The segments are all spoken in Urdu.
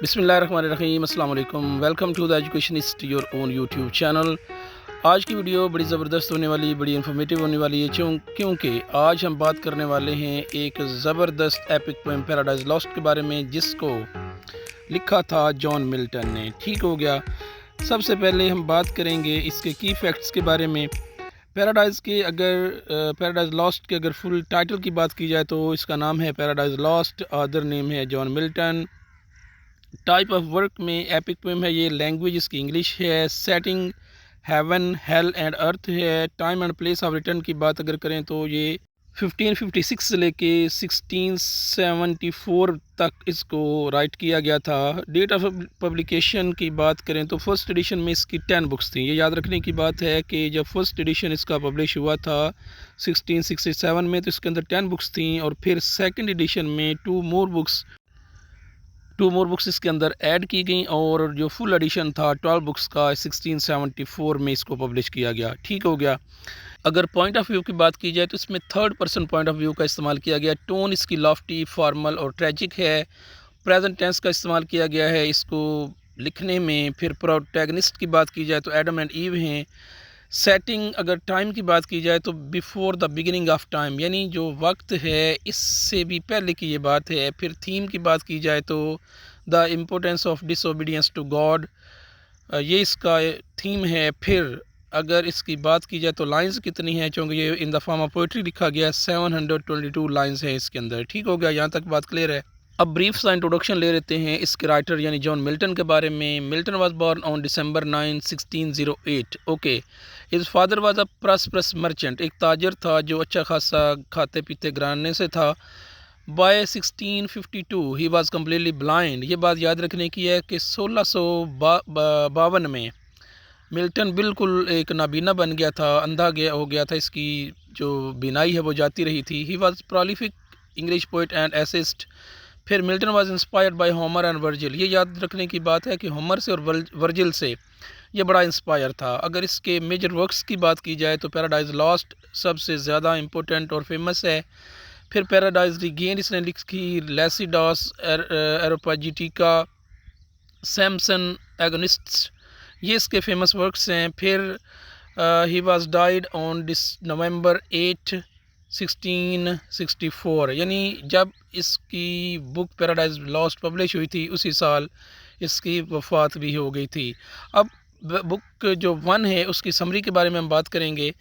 بسم اللہ الرحمن الرحیم۔ السلام علیکم، welcome to the educationist your own YouTube channel. آج کی ویڈیو بڑی زبردست ہونے والی، بڑی انفارمیٹیو ہونے والی ہے کیونکہ آج ہم بات کرنے والے ہیں ایک زبردست ایپک پوئم پیراڈائز لاسٹ کے بارے میں، جس کو لکھا تھا جان ملٹن نے۔ ٹھیک ہو گیا۔ سب سے پہلے ہم بات کریں گے اس کے کی فیکٹس کے بارے میں۔ پیراڈائز لاسٹ کے اگر فل ٹائٹل کی بات کی جائے تو اس کا نام ہے پیراڈائز لاسٹ، آدر نیم ہے جان ملٹن۔ ٹائپ آف ورک میں ایپک پوئم ہے، یہ لینگویج اس کی انگلش ہے، سیٹنگ ہیون ہیل اینڈ ارتھ ہے۔ Time and place of return کی بات اگر کریں تو یہ 1556 سے لے کے 1674 تک اس کو رائٹ کیا گیا تھا۔ ڈیٹ آف پبلیکیشن کی بات کریں تو فرسٹ ایڈیشن میں اس کی 10 بکس تھیں۔ یہ یاد رکھنے کی بات ہے کہ جب فرسٹ ایڈیشن اس کا پبلش ہوا تھا 1667 میں تو اس کے اندر 10 بکس تھیں، اور پھر سیکنڈ ایڈیشن میں 2 مور بکس اس کے اندر ایڈ کی گئیں، اور جو فل ایڈیشن تھا 12 بکس کا 1674 میں اس کو پبلش کیا گیا۔ ٹھیک ہو گیا۔ اگر پوائنٹ آف ویو کی بات کی جائے تو اس میں third person point of view کا استعمال کیا گیا۔ ٹون اس کی لافٹی، فارمل اور ٹریجک ہے۔ پریزنٹ ٹینس کا استعمال کیا گیا ہے اس کو لکھنے میں۔ پھر پروٹیگنسٹ کی بات کی جائے تو ایڈم اینڈ ایو ہیں۔ سیٹنگ اگر ٹائم کی بات کی جائے تو before the beginning of time, یعنی جو وقت ہے اس سے بھی پہلے کی یہ بات ہے۔ پھر تھیم کی بات کی جائے تو the importance of disobedience to God, یہ اس کا تھیم ہے۔ پھر اگر اس کی بات کی جائے تو لائنز کتنی ہیں، چونکہ یہ ان دا فارم آف پوئٹری لکھا گیا ہے، 722 لائنز ہیں اس کے اندر۔ ٹھیک ہو گیا، یہاں تک بات کلیئر ہے۔ اب بریف سا انٹروڈکشن لے لیتے ہیں اس کے رائٹر یعنی جان ملٹن کے بارے میں۔ Milton was born on December 9, 1608۔ Okay, his father was a prosperous merchant, ایک تاجر تھا جو اچھا خاصا کھاتے پیتے گھرانے سے تھا۔ By 1652 he was completely blind, یہ بات یاد رکھنے کی ہے کہ 1652 میں ملٹن بالکل ایک نابینا بن گیا تھا، اندھا ہو گیا تھا، اس کی جو بینائی ہے وہ جاتی رہی تھی۔ He was prolific English poet and essayist. پھر Milton was inspired by Homer and Virgil, یہ یاد رکھنے کی بات ہے کہ ہومر سے اور ورجل سے یہ بڑا انسپائر تھا۔ اگر اس کے میجر ورکس کی بات کی جائے تو پیراڈائز لاسٹ سب سے زیادہ امپورٹنٹ اور فیمس ہے۔ پھر پیراڈائز ریگینڈ اس نے لکھی، لیسیڈاس ایروپاجیٹیکا، سیمسن ایگونسٹس، یہ اس کے فیمس ورکس ہیں۔ پھر he was died on November 8, 1664، یعنی جب اس کی بک پیراڈائز لاسٹ پبلش ہوئی تھی اسی سال اس کی وفات بھی ہو گئی تھی۔ اب بک جو 1 ہے اس کی سمری کے بارے میں ہم بات کریں گے،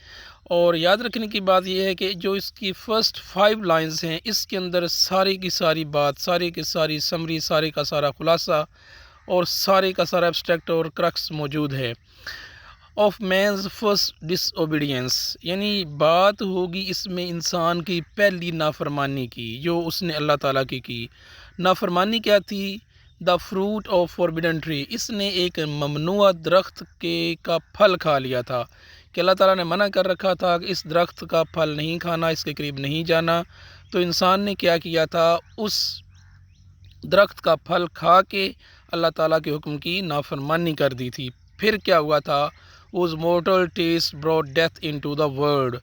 اور یاد رکھنے کی بات یہ ہے کہ جو اس کی فرسٹ 5 لائنز ہیں اس کے اندر ساری کی ساری بات، ساری کی ساری سمری، سارے کا سارا خلاصہ اور سارے کا سارا ایبسٹریکٹ اور کرکس موجود ہے۔ Of man's first disobedience, یعنی بات ہوگی اس میں انسان کی پہلی نافرمانی کی جو اس نے اللہ تعالیٰ کی۔ نافرمانی کیا تھی؟ The fruit of forbidden tree, اس نے ایک ممنوع درخت کا پھل کھا لیا تھا، کہ اللہ تعالیٰ نے منع کر رکھا تھا کہ اس درخت کا پھل نہیں کھانا، اس کے قریب نہیں جانا، تو انسان نے کیا کیا تھا، اس درخت کا پھل کھا کے اللہ تعالیٰ کے حکم کی نافرمانی کر دی تھی۔ پھر کیا ہوا تھا، whose mortal taste brought death into the world،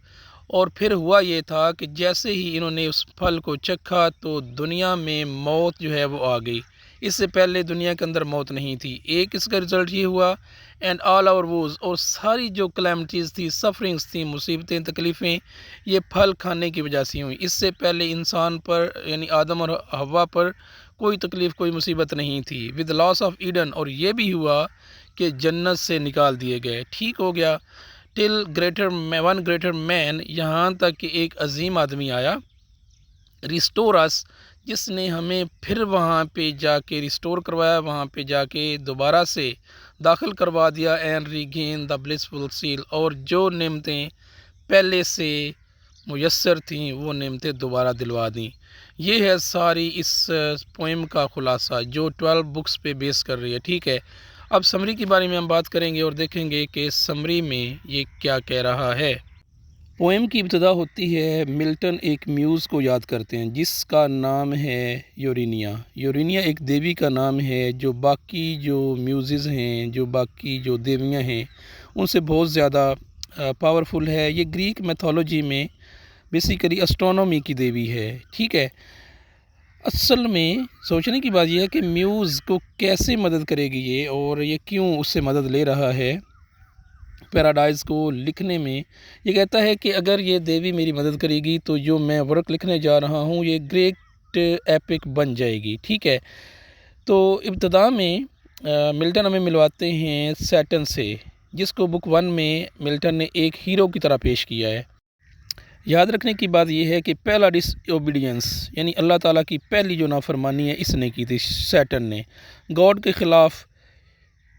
اور پھر ہوا یہ تھا کہ جیسے ہی انہوں نے اس پھل کو چکھا تو دنیا میں موت جو ہے وہ آ گئی۔ اس سے پہلے دنیا کے اندر موت نہیں تھی۔ ایک اس کا رزلٹ یہ ہوا، اینڈ آل آور ووز، اور ساری جو کلیمٹیز تھی، سفرنگز تھیں، مصیبتیں، تکلیفیں، یہ پھل کھانے کی وجہ سے ہوئیں۔ اس سے پہلے انسان پر یعنی آدم اور حوا پر کوئی تکلیف، کوئی مصیبت نہیں تھی۔ ود لاس آف ایڈن، اور یہ بھی ہوا کہ جنت سے نکال دیے گئے۔ ٹھیک ہو گیا۔ ٹل ون گریٹر مین، یہاں تک کہ ایک عظیم آدمی آیا، ریسٹور اس، جس نے ہمیں پھر وہاں پہ جا کے ریسٹور کروایا، وہاں پہ جا کے دوبارہ سے داخل کروا دیا، and regain the blissful seat, اور جو نعمتیں پہلے سے میسر تھیں وہ نعمتیں دوبارہ دلوا دیں۔ یہ ہے ساری اس پوئم کا خلاصہ جو 12 بکس پہ بیس کر رہی ہے۔ ٹھیک ہے، اب سمری کے بارے میں ہم بات کریں گے اور دیکھیں گے کہ سمری میں یہ کیا کہہ رہا ہے۔ پوئم کی ابتدا ہوتی ہے، ملٹن ایک میوز کو یاد کرتے ہیں جس کا نام ہے یورینیا۔ یورینیا ایک دیوی کا نام ہے جو باقی جو میوزز ہیں، جو باقی جو دیویاں ہیں ان سے بہت زیادہ پاورفل ہے۔ یہ گریک میتھولوجی میں بیسیکلی اسٹرونومی کی دیوی ہے۔ ٹھیک ہے، اصل میں سوچنے کی بات یہ ہے کہ میوز کو کیسے مدد کرے گی یہ، اور یہ کیوں اس سے مدد لے رہا ہے پیراڈائز کو لکھنے میں۔ یہ کہتا ہے کہ اگر یہ دیوی میری مدد کرے گی تو جو میں ورک لکھنے جا رہا ہوں یہ گریٹ ایپک بن جائے گی، ٹھیک ہے۔ تو ابتدا میں ملٹن ہمیں ملواتے ہیں سیٹن سے، جس کو بک 1 میں ملٹن نے ایک ہیرو کی طرح پیش کیا ہے۔ یاد رکھنے کی بات یہ ہے کہ پہلا ڈس اوبیڈینس یعنی اللہ تعالیٰ کی پہلی جو نافرمانی ہے اس نے کی تھی، سیٹن نے گاڈ کے خلاف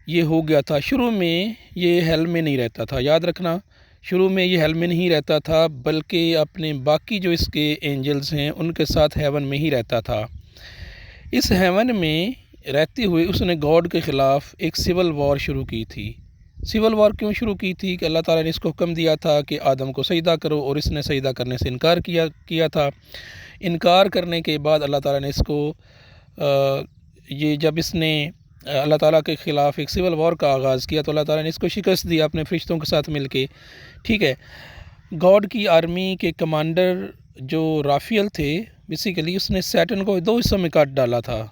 یہ ہو گیا تھا۔ شروع میں یہ ہیل میں نہیں رہتا تھا، یاد رکھنا، شروع میں یہ ہیل میں نہیں رہتا تھا بلکہ اپنے باقی جو اس کے اینجلز ہیں ان کے ساتھ ہیون میں ہی رہتا تھا۔ اس ہیون میں رہتے ہوئے اس نے گاڈ کے خلاف ایک سول وار شروع کی تھی۔ سول وار کیوں شروع کی تھی؟ کہ اللہ تعالیٰ نے اس کو حکم دیا تھا کہ آدم کو سجدہ کرو، اور اس نے سجدہ کرنے سے انکار کیا تھا۔ انکار کرنے کے بعد اللہ تعالیٰ نے اس کو یہ جب اس نے اللہ تعالیٰ کے خلاف ایک سول وار کا آغاز کیا تو اللہ تعالیٰ نے اس کو شکست دیا اپنے فرشتوں کے ساتھ مل کے، ٹھیک ہے۔ گاڈ کی آرمی کے کمانڈر جو رافیل تھے، بیسیکلی اس نے سیٹن کو 2 حصوں میں کاٹ ڈالا تھا،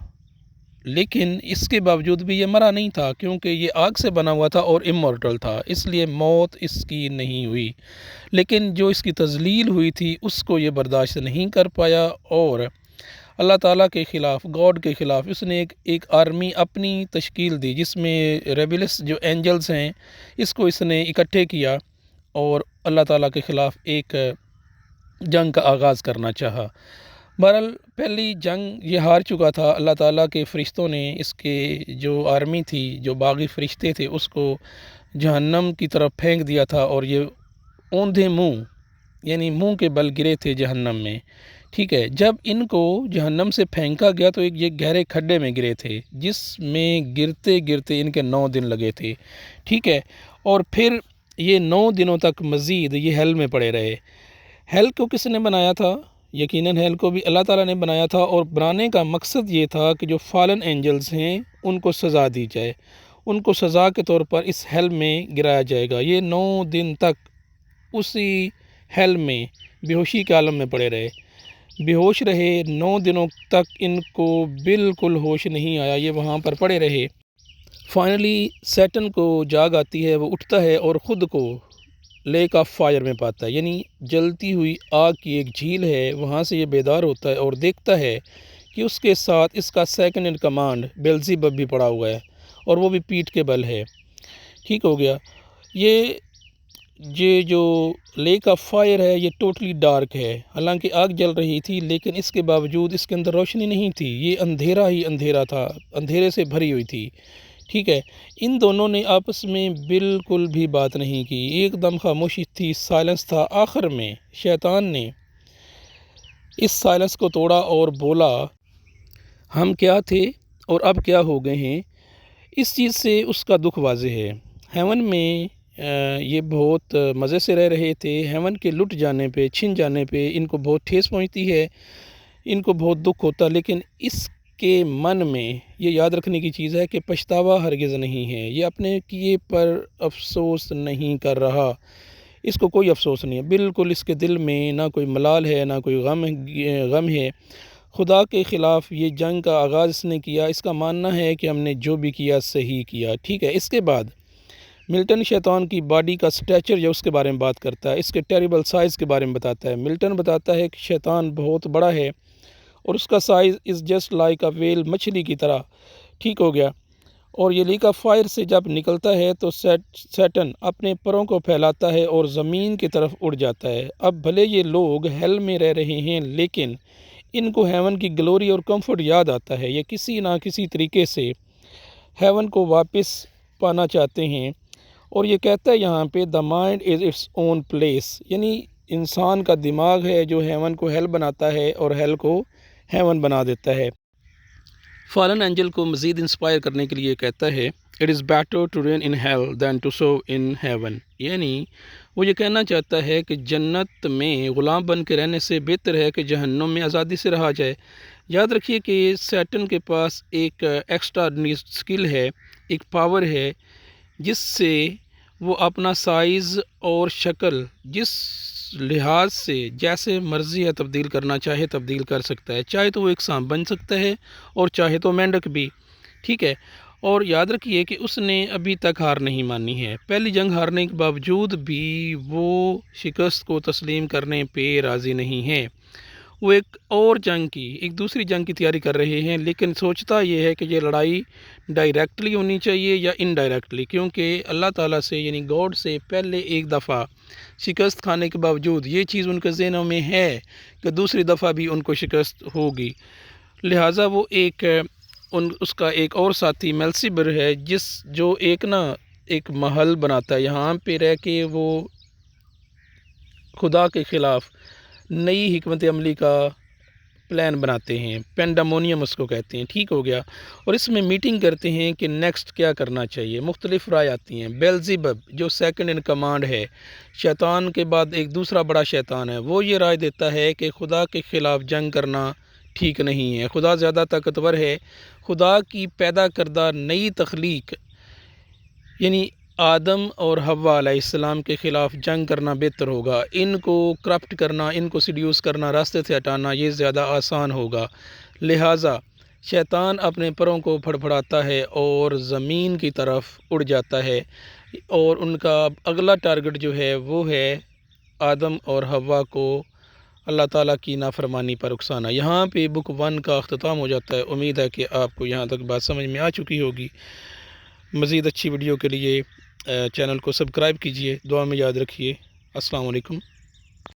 لیکن اس کے باوجود بھی یہ مرا نہیں تھا کیونکہ یہ آگ سے بنا ہوا تھا اور امورٹل تھا، اس لیے موت اس کی نہیں ہوئی۔ لیکن جو اس کی تذلیل ہوئی تھی اس کو یہ برداشت نہیں کر پایا، اور اللہ تعالیٰ کے خلاف، گاڈ کے خلاف اس نے ایک آرمی اپنی تشکیل دی، جس میں ریبلس جو اینجلز ہیں اس کو اس نے اکٹھے کیا اور اللہ تعالیٰ کے خلاف ایک جنگ کا آغاز کرنا چاہا۔ بہرحال پہلی جنگ یہ ہار چکا تھا۔ اللہ تعالیٰ کے فرشتوں نے اس کے جو آرمی تھی، جو باغی فرشتے تھے، اس کو جہنم کی طرف پھینک دیا تھا، اور یہ اوندھے منہ یعنی منہ کے بل گرے تھے جہنم میں، ٹھیک ہے۔ جب ان کو جہنم سے پھینکا گیا تو یہ گہرے کھڈے میں گرے تھے، جس میں گرتے گرتے ان کے 9 دن لگے تھے، ٹھیک ہے۔ اور پھر یہ 9 دنوں تک مزید یہ ہیل میں پڑے رہے۔ ہیل کو کس نے بنایا تھا؟ یقیناً ہیل کو بھی اللہ تعالیٰ نے بنایا تھا، اور بنانے کا مقصد یہ تھا کہ جو فالن اینجلز ہیں ان کو سزا دی جائے، ان کو سزا کے طور پر اس ہیل میں گرایا جائے گا۔ یہ 9 دن تک اسی ہیل میں بے ہوشی کے عالم میں پڑے رہے، بے ہوش رہے 9 دنوں تک، ان کو بالکل ہوش نہیں آیا، یہ وہاں پر پڑے رہے۔ فائنلی سیٹن کو جاگ آتی ہے، وہ اٹھتا ہے اور خود کو لیک آف فائر میں پاتا ہے، یعنی جلتی ہوئی آگ کی ایک جھیل ہے، وہاں سے یہ بیدار ہوتا ہے اور دیکھتا ہے کہ اس کے ساتھ اس کا سیکنڈ ان کمانڈ بیلزیبب بھی پڑا ہوا ہے، اور وہ بھی پیٹھ کے بل ہے، ٹھیک ہو گیا۔ یہ جو لیک آف فائر ہے یہ ٹوٹلی ڈارک ہے، حالانکہ آگ جل رہی تھی لیکن اس کے باوجود اس کے اندر روشنی نہیں تھی، یہ اندھیرا ہی اندھیرا تھا، اندھیرے سے بھری ہوئی تھی، ٹھیک ہے۔ ان دونوں نے آپس میں بالکل بھی بات نہیں کی، ایک دم خاموشی تھی، سائلنس تھا۔ آخر میں شیطان نے اس سائلنس کو توڑا اور بولا، ہم کیا تھے اور اب کیا ہو گئے ہیں؟ اس چیز سے اس کا دکھ واضح ہے۔ ہیون میں یہ بہت مزے سے رہ رہے تھے، ہیون کے لٹ جانے پہ، چھن جانے پہ ان کو بہت ٹھیس پہنچتی ہے، ان کو بہت دکھ ہوتا، لیکن اس کے من میں یہ یاد رکھنے کی چیز ہے کہ پچھتاوا ہرگز نہیں ہے، یہ اپنے کیے پر افسوس نہیں کر رہا، اس کو کوئی افسوس نہیں ہے، بالکل اس کے دل میں نہ کوئی ملال ہے نہ کوئی غم ہے۔ خدا کے خلاف یہ جنگ کا آغاز اس نے کیا، اس کا ماننا ہے کہ ہم نے جو بھی کیا صحیح کیا، ٹھیک ہے۔ اس کے بعد ملٹن شیطان کی باڈی کا سٹیچر یا اس کے بارے میں بات کرتا ہے، اس کے ٹیریبل سائز کے بارے میں بتاتا ہے۔ ملٹن بتاتا ہے کہ شیطان بہت بڑا ہے اور اس کا size is just like a whale, مچھلی کی طرح، ٹھیک ہو گیا۔ اور یہ لیک آف فائر سے جب نکلتا ہے تو سیٹن اپنے پروں کو پھیلاتا ہے اور زمین کی طرف اڑ جاتا ہے۔ اب بھلے یہ لوگ ہیل میں رہ رہے ہیں لیکن ان کو ہیون کی گلوری اور کمفرٹ یاد آتا ہے، یہ کسی نہ کسی طریقے سے ہیون کو واپس پانا چاہتے ہیں۔ اور یہ کہتا ہے یہاں پہ the mind is its own place, یعنی انسان کا دماغ ہے جو ہیون کو ہیل بناتا ہے اور ہیل کو ہیون بنا دیتا ہے۔ فالن اینجل کو مزید انسپائر کرنے کے لیے کہتا ہے it is better to reign in hell than to serve in heaven, یعنی وہ یہ کہنا چاہتا ہے کہ جنت میں غلام بن کے رہنے سے بہتر ہے کہ جہنم میں آزادی سے رہا جائے۔ یاد رکھیے کہ سیٹن کے پاس ایک ایکسٹراڈنری اسکل ہے، ایک پاور ہے، جس سے وہ اپنا سائز اور شکل جس لحاظ سے جیسے مرضی ہے تبدیل کرنا چاہے تبدیل کر سکتا ہے، چاہے تو وہ ایک سانپ بن سکتا ہے اور چاہے تو مینڈک بھی، ٹھیک ہے۔ اور یاد رکھیے کہ اس نے ابھی تک ہار نہیں مانی ہے، پہلی جنگ ہارنے کے باوجود بھی وہ شکست کو تسلیم کرنے پہ راضی نہیں ہے، وہ ایک اور جنگ کی ایک دوسری جنگ کی تیاری کر رہے ہیں، لیکن سوچتا یہ ہے کہ یہ لڑائی ڈائریکٹلی ہونی چاہیے یا انڈائریکٹلی، کیونکہ اللہ تعالیٰ سے یعنی گاڈ سے پہلے ایک دفعہ شکست کھانے کے باوجود یہ چیز ان کے ذہنوں میں ہے کہ دوسری دفعہ بھی ان کو شکست ہوگی، لہٰذا وہ اس کا ایک اور ساتھی میلسیبر ہے جو ایک محل بناتا ہے، یہاں پہ رہ کے وہ خدا کے خلاف نئی حکمت عملی کا پلان بناتے ہیں، پینڈامونیم اس کو کہتے ہیں، ٹھیک ہو گیا۔ اور اس میں میٹنگ کرتے ہیں کہ نیکسٹ کیا کرنا چاہیے، مختلف رائے آتی ہیں۔ بیلزیبب جو سیکنڈ ان کمانڈ ہے، شیطان کے بعد ایک دوسرا بڑا شیطان ہے، وہ یہ رائے دیتا ہے کہ خدا کے خلاف جنگ کرنا ٹھیک نہیں ہے، خدا زیادہ طاقتور ہے، خدا کی پیدا کردہ نئی تخلیق یعنی آدم اور حوا علیہ السلام کے خلاف جنگ کرنا بہتر ہوگا، ان کو کرپٹ کرنا، ان کو سیڈیوس کرنا، راستے سے ہٹانا یہ زیادہ آسان ہوگا، لہٰذا شیطان اپنے پروں کو پھڑپھڑاتا ہے اور زمین کی طرف اڑ جاتا ہے، اور ان کا اگلا ٹارگٹ جو ہے وہ ہے آدم اور حوا کو اللہ تعالیٰ کی نافرمانی پر اکسانا۔ یہاں پہ بک 1 کا اختتام ہو جاتا ہے۔ امید ہے کہ آپ کو یہاں تک بات سمجھ میں آ چکی ہوگی۔ مزید اچھی ویڈیو کے لیے چینل کو سبسکرائب کیجئے، دعا میں یاد رکھیے۔ السلام علیکم۔